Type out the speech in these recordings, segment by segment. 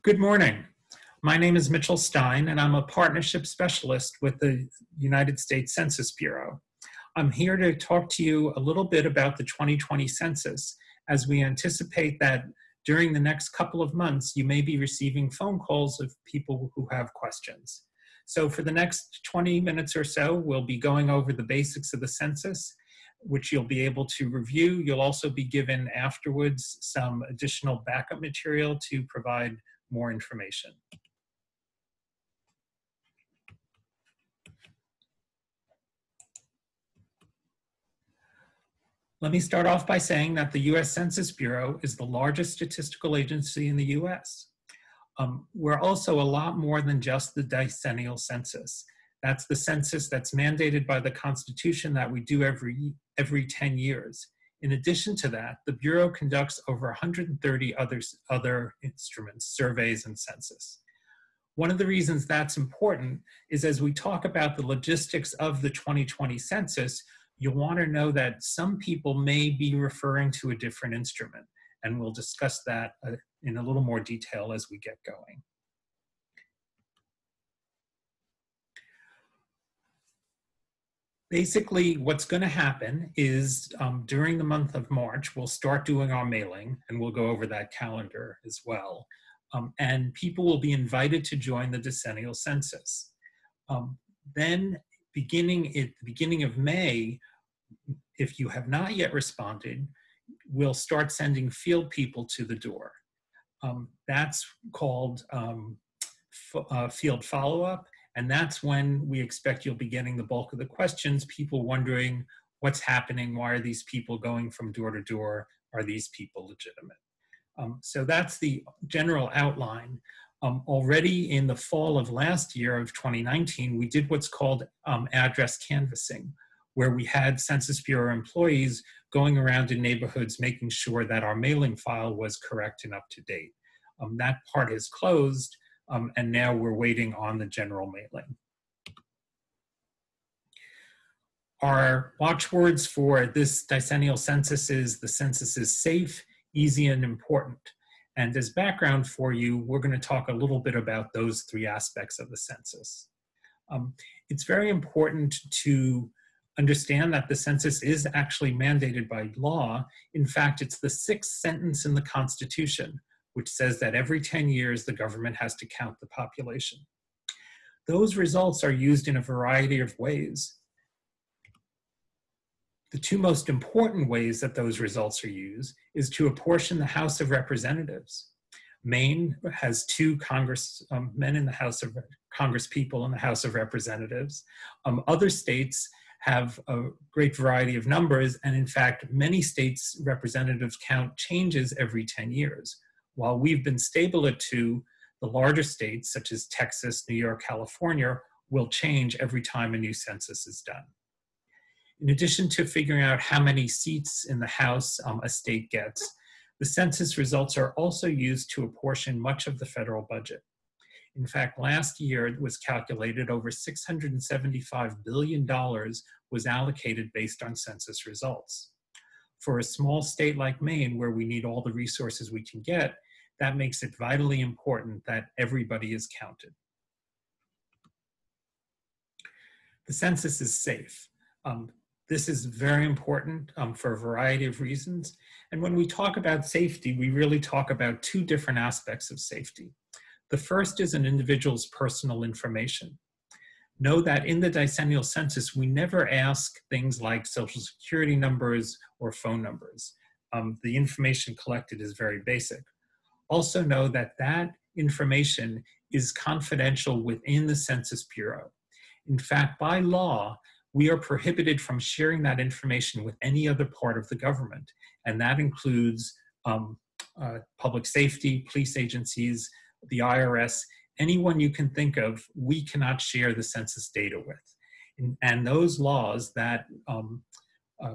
Good morning. My name is Mitchell Stein, and I'm a partnership specialist with the United States Census Bureau. I'm here to talk to you a little bit about the 2020 census, as we anticipate that during the next couple of months, you may be receiving phone calls of people who have questions. So for the next 20 minutes or so, we'll be going over the basics of the census, which you'll be able to review. You'll also be given afterwards some additional backup material to provide more information. Let me start off by saying that the U.S. Census Bureau is the largest statistical agency in the U.S. We're also a lot more than just the decennial census. That's the census that's mandated by the Constitution that we do every 10 years. In addition to that, the Bureau conducts over 130 other instruments, surveys, and census. One of the reasons that's important is as we talk about the logistics of the 2020 census, you'll want to know that some people may be referring to a different instrument, and we'll discuss that in a little more detail as we get going. Basically, what's going to happen is during the month of March, we'll start doing our mailing, and we'll go over that calendar as well. And people will be invited to join the decennial census. Then, at the beginning of May, if you have not yet responded, we'll start sending field people to the door. That's called field follow-up. And that's when we expect you'll be getting the bulk of the questions, people wondering what's happening, why are these people going from door to door, are these people legitimate? So that's the general outline. Already in the fall of last year of 2019, we did what's called address canvassing, where we had Census Bureau employees going around in neighborhoods making sure that our mailing file was correct and up to date. That part is closed. And now we're waiting on the general mailing. Our watchwords for this decennial census is the census is safe, easy, and important. And as background for you, we're going to talk a little bit about those three aspects of the census. It's very important to understand that the census is actually mandated by law. In fact, it's the 6th sentence in the Constitution, which says that every 10 years, the government has to count the population. Those results are used in a variety of ways. The two most important ways that those results are used is to apportion the House of Representatives. Maine has 2 men in the House of Congress people in the House of Representatives. Other states have a great variety of numbers, and in fact, many states' representatives count changes every 10 years. While we've been stable at 2, the larger states, such as Texas, New York, California, will change every time a new census is done. In addition to figuring out how many seats in the House a state gets, the census results are also used to apportion much of the federal budget. In fact, last year it was calculated over $675 billion was allocated based on census results. For a small state like Maine, where we need all the resources we can get, that makes it vitally important that everybody is counted. The census is safe. This is very important for a variety of reasons. And when we talk about safety, we really talk about 2 different aspects of safety. The first is an individual's personal information. Know that in the decennial census, we never ask things like social security numbers or phone numbers. The information collected is very basic. Also know that that information is confidential within the Census Bureau. In fact, by law, we are prohibited from sharing that information with any other part of the government, and that includes public safety, police agencies, the IRS, anyone you can think of, we cannot share the census data with. And those laws, that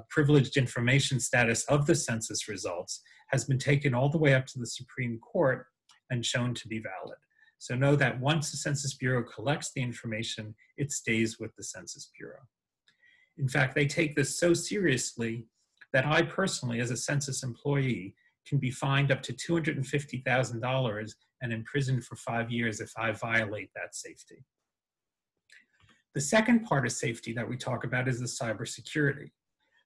privileged information status of the census results, has been taken all the way up to the Supreme Court and shown to be valid. So know that once the Census Bureau collects the information, it stays with the Census Bureau. In fact, they take this so seriously that I personally, as a census employee, can be fined up to $250,000 and imprisoned for 5 years if I violate that safety. The second part of safety that we talk about is the cybersecurity.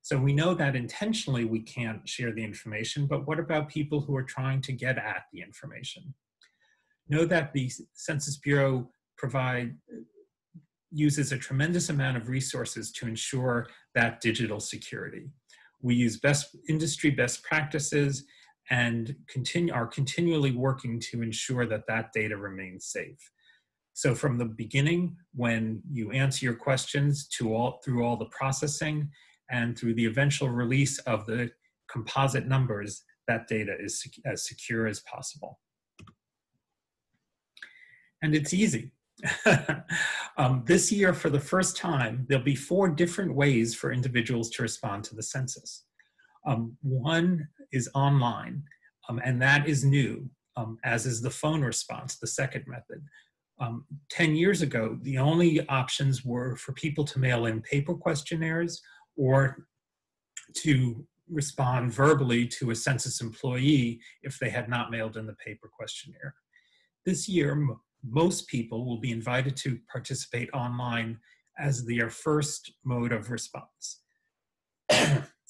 So we know that intentionally we can't share the information, but what about people who are trying to get at the information? Know that the Census Bureau uses a tremendous amount of resources to ensure that digital security. We use industry best practices and are continually working to ensure that that data remains safe. So from the beginning, when you answer your questions through all the processing and through the eventual release of the composite numbers, that data is as secure as possible. And it's easy. This year, for the first time, there'll be 4 different ways for individuals to respond to the census. One is online, and that is new, as is the phone response, the second method. 10 years ago, the only options were for people to mail in paper questionnaires or to respond verbally to a census employee if they had not mailed in the paper questionnaire. This year, most people will be invited to participate online as their first mode of response.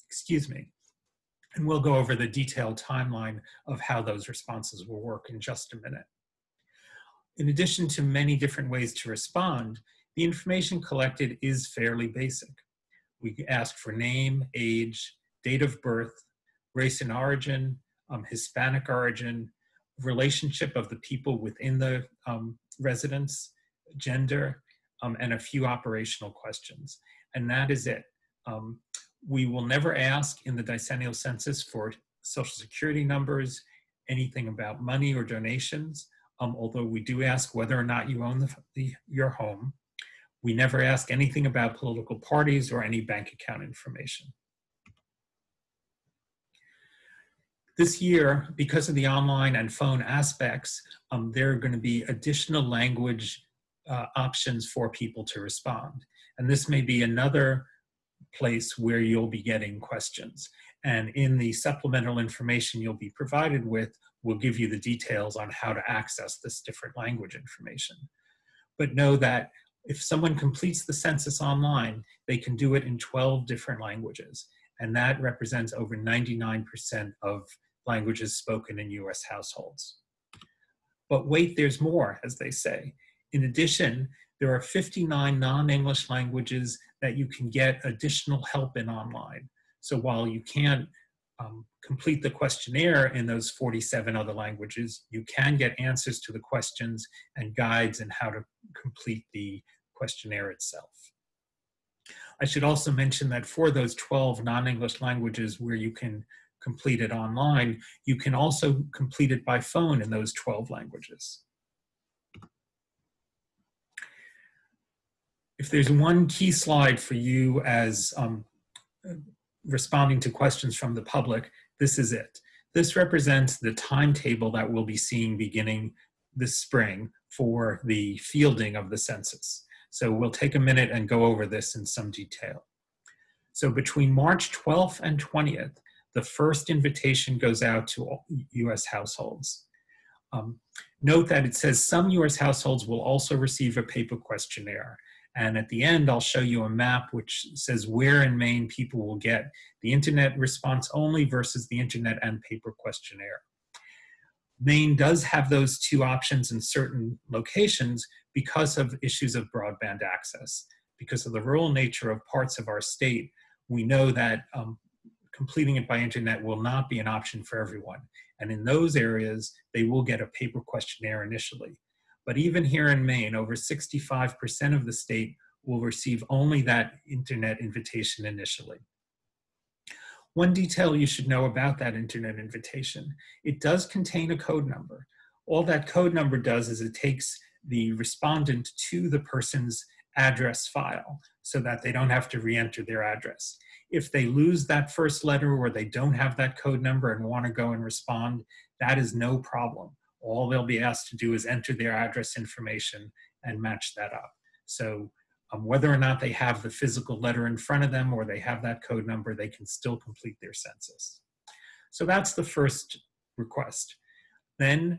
Excuse me. And we'll go over the detailed timeline of how those responses will work in just a minute. In addition to many different ways to respond, the information collected is fairly basic. We ask for name, age, date of birth, race and origin, Hispanic origin, relationship of the people within the residence, gender, and a few operational questions. And that is it. We will never ask in the decennial census for Social Security numbers, anything about money or donations, although we do ask whether or not you own your home. We never ask anything about political parties or any bank account information. This year, because of the online and phone aspects, there are going to be additional language options for people to respond. And this may be another place where you'll be getting questions. And in the supplemental information you'll be provided with, we'll give you the details on how to access this different language information. But know that if someone completes the census online, they can do it in 12 different languages. And that represents over 99% of languages spoken in US households. But wait, there's more, as they say. In addition, there are 59 non-English languages that you can get additional help in online. So while you can't complete the questionnaire in those 47 other languages, you can get answers to the questions and guides in how to complete the questionnaire itself. I should also mention that for those 12 non-English languages where you can complete it online, you can also complete it by phone in those 12 languages. If there's one key slide for you as responding to questions from the public, this is it. This represents the timetable that we'll be seeing beginning this spring for the fielding of the census. So we'll take a minute and go over this in some detail. So between March 12th and 20th, the first invitation goes out to all US households. Note that it says some US households will also receive a paper questionnaire. And at the end, I'll show you a map which says where in Maine people will get the internet response only versus the internet and paper questionnaire. Maine does have those two options in certain locations because of issues of broadband access. Because of the rural nature of parts of our state, we know that completing it by internet will not be an option for everyone. And in those areas, they will get a paper questionnaire initially. But even here in Maine, over 65% of the state will receive only that internet invitation initially. One detail you should know about that internet invitation, it does contain a code number. All that code number does is it takes the respondent to the person's address file so that they don't have to re-enter their address. If they lose that first letter or they don't have that code number and want to go and respond, that is no problem. All they'll be asked to do is enter their address information and match that up. So whether or not they have the physical letter in front of them or they have that code number, they can still complete their census. So that's the first request. Then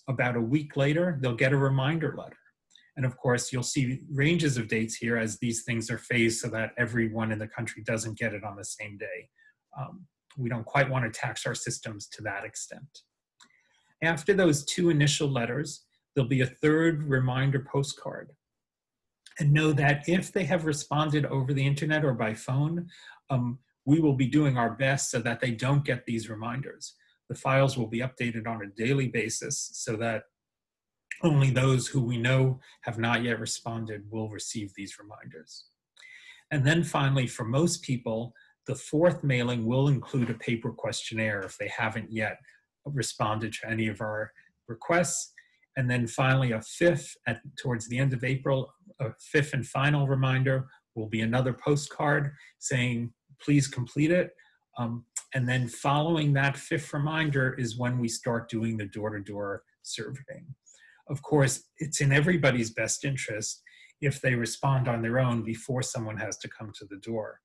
about a week later, they'll get a reminder letter. And of course, you'll see ranges of dates here as these things are phased so that everyone in the country doesn't get it on the same day. We don't quite want to tax our systems to that extent. After those two initial letters, there'll be a third reminder postcard. And know that if they have responded over the internet or by phone, we will be doing our best so that they don't get these reminders. The files will be updated on a daily basis so that only those who we know have not yet responded will receive these reminders. And then finally, for most people, the fourth mailing will include a paper questionnaire if they haven't yet responded to any of our requests. And then finally, a fifth, towards the end of April, a fifth and final reminder will be another postcard saying, please complete it. And then following that fifth reminder is when we start doing the door-to-door surveying. Of course, it's in everybody's best interest if they respond on their own before someone has to come to the door.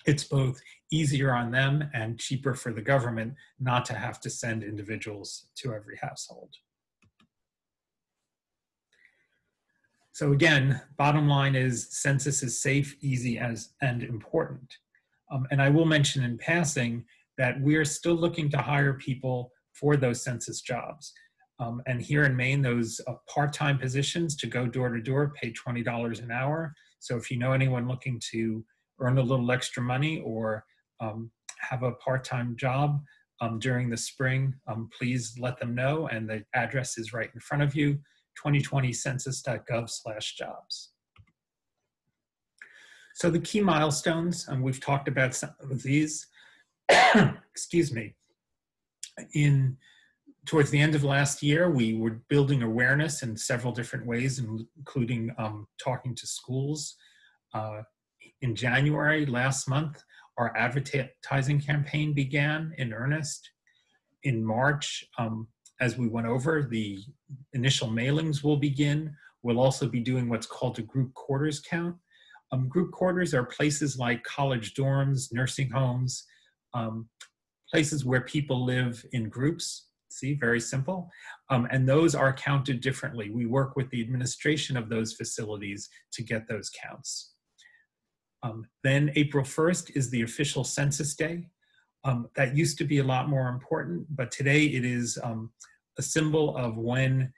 It's both easier on them and cheaper for the government not to have to send individuals to every household. So again, bottom line is census is safe, easy, and important. And I will mention in passing that we're still looking to hire people for those census jobs. And here in Maine, those part-time positions to go door to door pay $20 an hour. So if you know anyone looking to earn a little extra money or have a part-time job during the spring, please let them know. And the address is right in front of you, 2020census.gov/jobs. So the key milestones, and we've talked about some of these, excuse me. Towards the end of last year, we were building awareness in several different ways, including talking to schools. In January last month, our advertising campaign began in earnest. In March, as we went over, the initial mailings will begin. We'll also be doing what's called a group quarters count. Group quarters are places like college dorms, nursing homes, places where people live in groups. See, very simple. And those are counted differently. We work with the administration of those facilities to get those counts. Then April 1st is the official census day. That used to be a lot more important, but today it is a symbol of when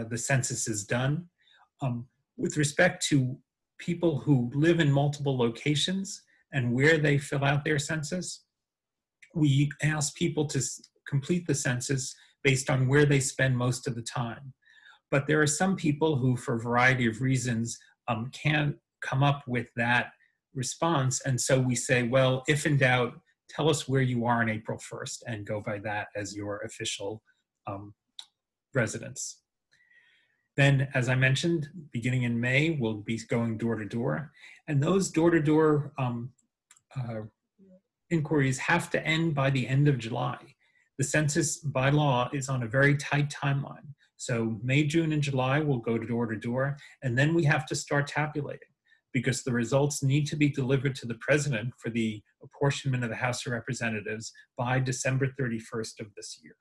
the census is done. With respect to people who live in multiple locations and where they fill out their census, we ask people to complete the census based on where they spend most of the time. But there are some people who, for a variety of reasons, can't come up with that response. And so we say, well, if in doubt, tell us where you are on April 1st and go by that as your official residence. Then, as I mentioned, beginning in May, we'll be going door to door. And those door-to-door inquiries have to end by the end of July. The census by law is on a very tight timeline. So May, June, and July will go door to door, and then we have to start tabulating because the results need to be delivered to the president for the apportionment of the House of Representatives by December 31st of this year.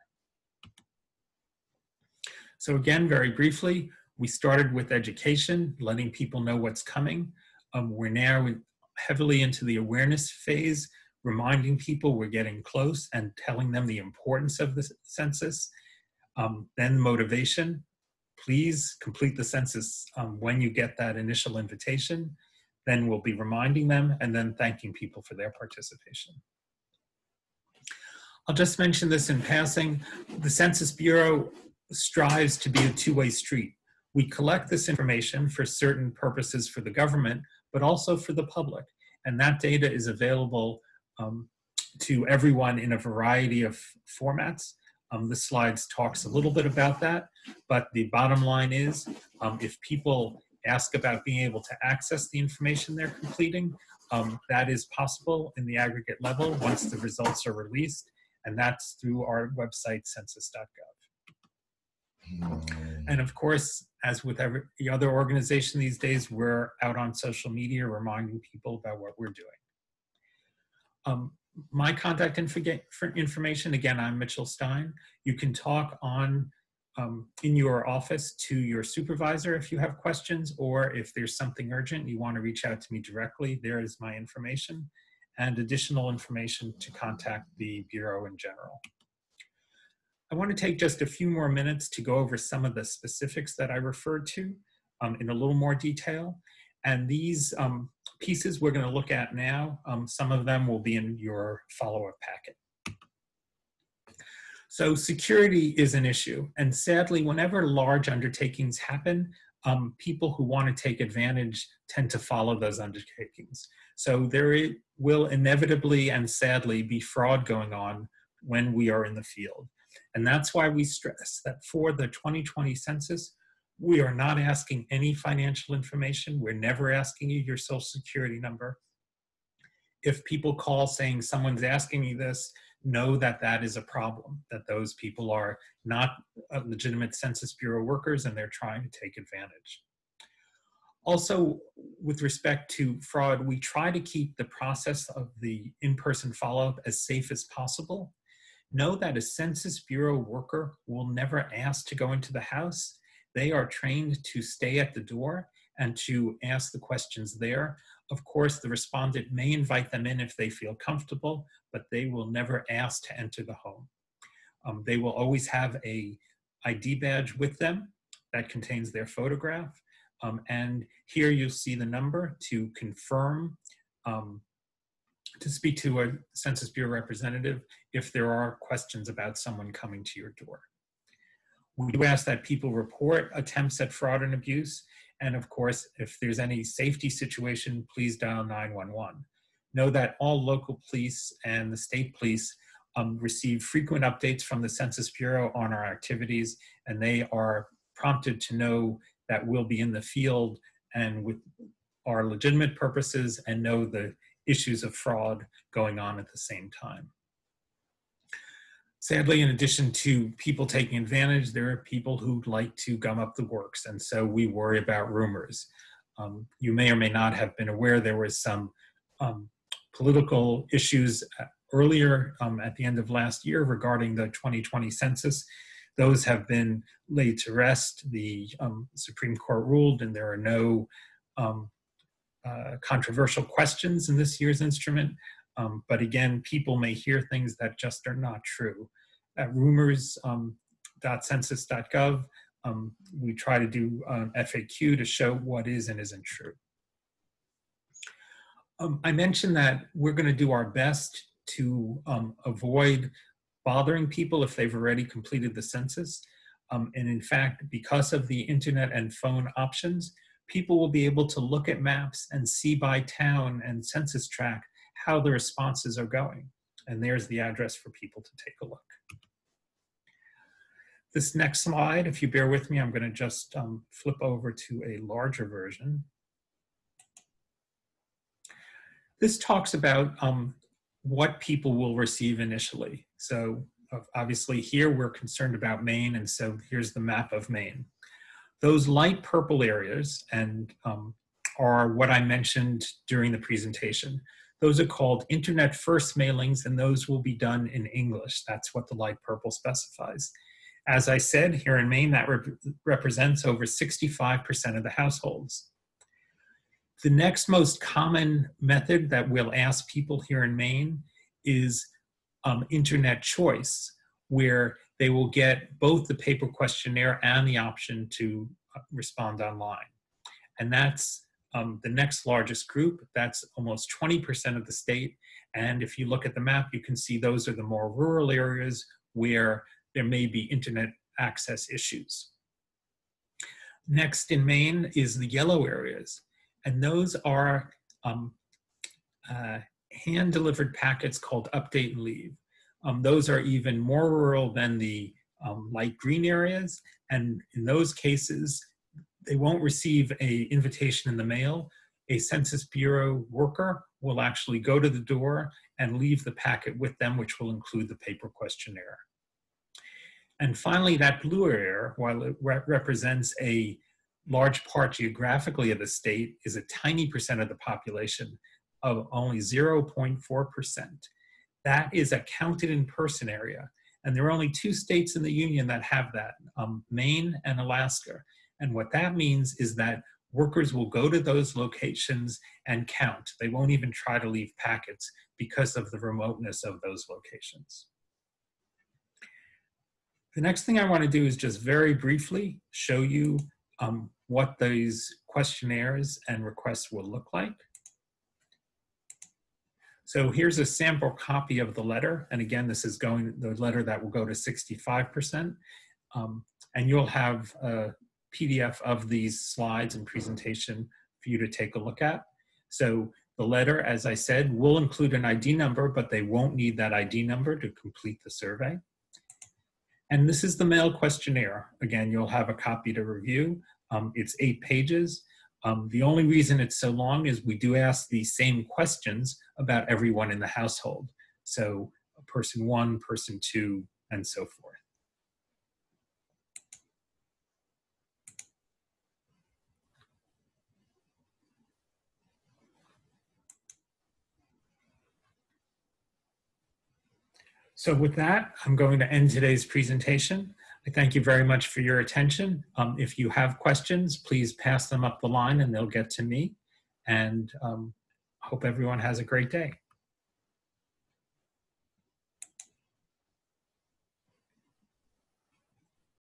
So again, very briefly, we started with education, letting people know what's coming. We're now heavily into the awareness phase, reminding people we're getting close and telling them the importance of the census. Then motivation, please complete the census when you get that initial invitation. Then we'll be reminding them and then thanking people for their participation. I'll just mention this in passing. The Census Bureau strives to be a two-way street. We collect this information for certain purposes for the government, but also for the public. And that data is available to everyone in a variety of formats. The slides talks a little bit about that, but the bottom line is if people ask about being able to access the information they're completing, that is possible in the aggregate level once the results are released, and that's through our website, census.gov. And of course, as with every other organization these days, we're out on social media reminding people about what we're doing. my contact information, again, I'm Mitchell Stein. You can talk on in your office to your supervisor if you have questions, or if there's something urgent, you want to reach out to me directly, there is my information and additional information to contact the Bureau in general. I want to take just a few more minutes to go over some of the specifics that I referred to in a little more detail. And these pieces we're going to look at now, some of them will be in your follow-up packet. So security is an issue, and sadly, whenever large undertakings happen, people who want to take advantage tend to follow those undertakings. So there will inevitably and sadly be fraud going on when we are in the field. And that's why we stress that for the 2020 census, we are not asking any financial information. We're never asking you your social security number. If people call saying someone's asking me this, know that that is a problem, that those people are not legitimate Census Bureau workers and they're trying to take advantage. Also, with respect to fraud, we try to keep the process of the in-person follow-up as safe as possible. Know that a Census Bureau worker will never ask to go into the house. They are trained to stay at the door and to ask the questions there. Of course, the respondent may invite them in if they feel comfortable, but they will never ask to enter the home. They will always have a ID badge with them that contains their photograph. And here you'll see the number to confirm, to speak to a Census Bureau representative if there are questions about someone coming to your door. We do ask that people report attempts at fraud and abuse. And of course, if there's any safety situation, please dial 911. Know that all local police and the state police receive frequent updates from the Census Bureau on our activities, and they are prompted to know that we'll be in the field and with our legitimate purposes and know the issues of fraud going on at the same time. Sadly, in addition to people taking advantage, there are people who like to gum up the works, and so we worry about rumors. You may or may not have been aware there was some political issues earlier at the end of last year regarding the 2020 census. Those have been laid to rest. The Supreme Court ruled, and there are no controversial questions in this year's instrument. But again, people may hear things that just are not true. At rumors.census.gov, we try to do an FAQ to show what is and isn't true. I mentioned that we're going to do our best to avoid bothering people if they've already completed the census. And in fact, because of the internet and phone options, people will be able to look at maps and see by town and census tract how the responses are going. And there's the address for people to take a look. This next slide, if you bear with me, I'm going to just flip over to a larger version. This talks about what people will receive initially. So obviously here we're concerned about Maine, and so here's the map of Maine. Those light purple areas are what I mentioned during the presentation. Those are called Internet First mailings, and those will be done in English. That's what the light purple specifies. As I said, here in Maine, that represents over 65% of the households. The next most common method that we'll ask people here in Maine is Internet Choice, where they will get both the paper questionnaire and the option to respond online. And that's the next largest group. That's almost 20% of the state. And if you look at the map, you can see those are the more rural areas where there may be internet access issues. Next in Maine is the yellow areas. And those are hand-delivered packets called Update and Leave. Those are even more rural than the light green areas. And in those cases, they won't receive an invitation in the mail. A Census Bureau worker will actually go to the door and leave the packet with them, which will include the paper questionnaire. And finally, that blue area, while it represents a large part geographically of the state, is a tiny percent of the population of only 0.4%. that is a counted in person area. And there are only 2 states in the union that have that, Maine and Alaska. And what that means is that workers will go to those locations and count. They won't even try to leave packets because of the remoteness of those locations. The next thing I want to do is just very briefly show you what these questionnaires and requests will look like. So here's a sample copy of the letter. And again, this is the letter that will go to 65%. And you'll have a PDF of these slides and presentation for you to take a look at. So the letter, as I said, will include an ID number, but they won't need that ID number to complete the survey. And this is the mail questionnaire. Again, you'll have a copy to review. It's 8 pages. The only reason it's so long is we do ask the same questions about everyone in the household. So person 1, person 2, and so forth. So with that, I'm going to end today's presentation. I thank you very much for your attention. If you have questions, please pass them up the line and they'll get to me. And hope everyone has a great day.